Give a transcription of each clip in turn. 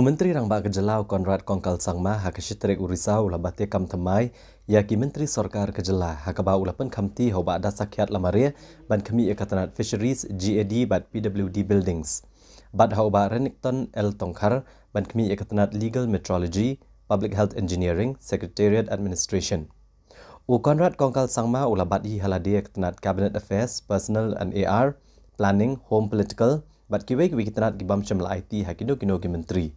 Menteri Rang Ba Kejelau Konrad Kongkal Sangma hakashitrik urisau labate kam thamai yaki Menteri Sorkar Kejela hakaba ulapan kamti hoba ada sakyat lamaria ban kami ikatanat Fisheries GAD bat PWD Buildings. Bat hoba Renington L Tongkar ban kami ikatanat Legal Metrology, Public Health Engineering, Secretariat Administration. Konrad Kongkal Sangma ulabat hi haladia ikatanat Cabinet Affairs, Personal and AR, Planning, Home Political, bat kiwai kitanat gibam syamla IT hakido kino ki menteri.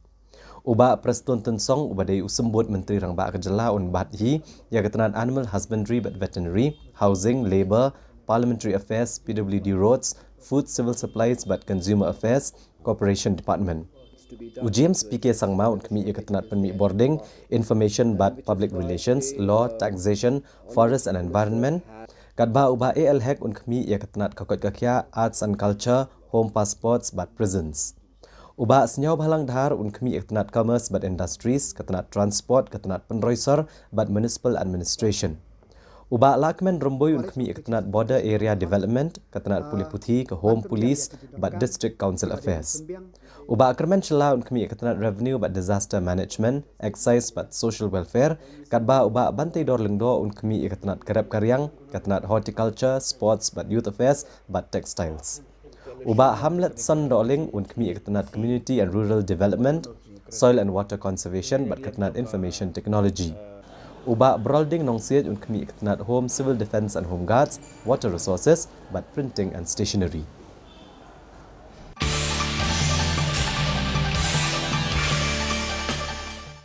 Uba Preston Tensong uba day usembut Menteri Rang Ba Kejela un bat hi ya ketanat Animal Husbandry but Veterinary, Housing, Labour, Parliamentary Affairs, PWD Roads, Food Civil Supplies but Consumer Affairs, Corporation Department. James PK Sangma un kami ketanat penmi boarding, Information but Public Relations, Law, Taxation, Forest and Environment. Kadba uba AL Hek un kami ketanat kakot kakya, Arts and Culture, Home Passports but Prisons. Uba senyau balang dhar un kami ketanat Commerce but Industries, ketanat Transport, ketanat Penroisor but Municipal Administration. Uba lakmen romboy un kami ketanat Border Area Development, ketanat Pulih Putih ke Home Police but District Council Affairs. Uba akraman shela un kami ketanat Revenue but Disaster Management, Excise but Social Welfare, kadba uba bantai dor lengdo un kami ketanat Kerap Karyang, ketanat Horticulture, Sports but Youth Affairs but Textiles. Uba Hamlet Sun Doling un kami ketanat Community and Rural Development, Soil and Water Conservation but ketanat Information Technology. Uba Brolding Nongsiat un kami ketanat Home, Civil Defence and Home Guards, Water Resources but Printing and Stationery.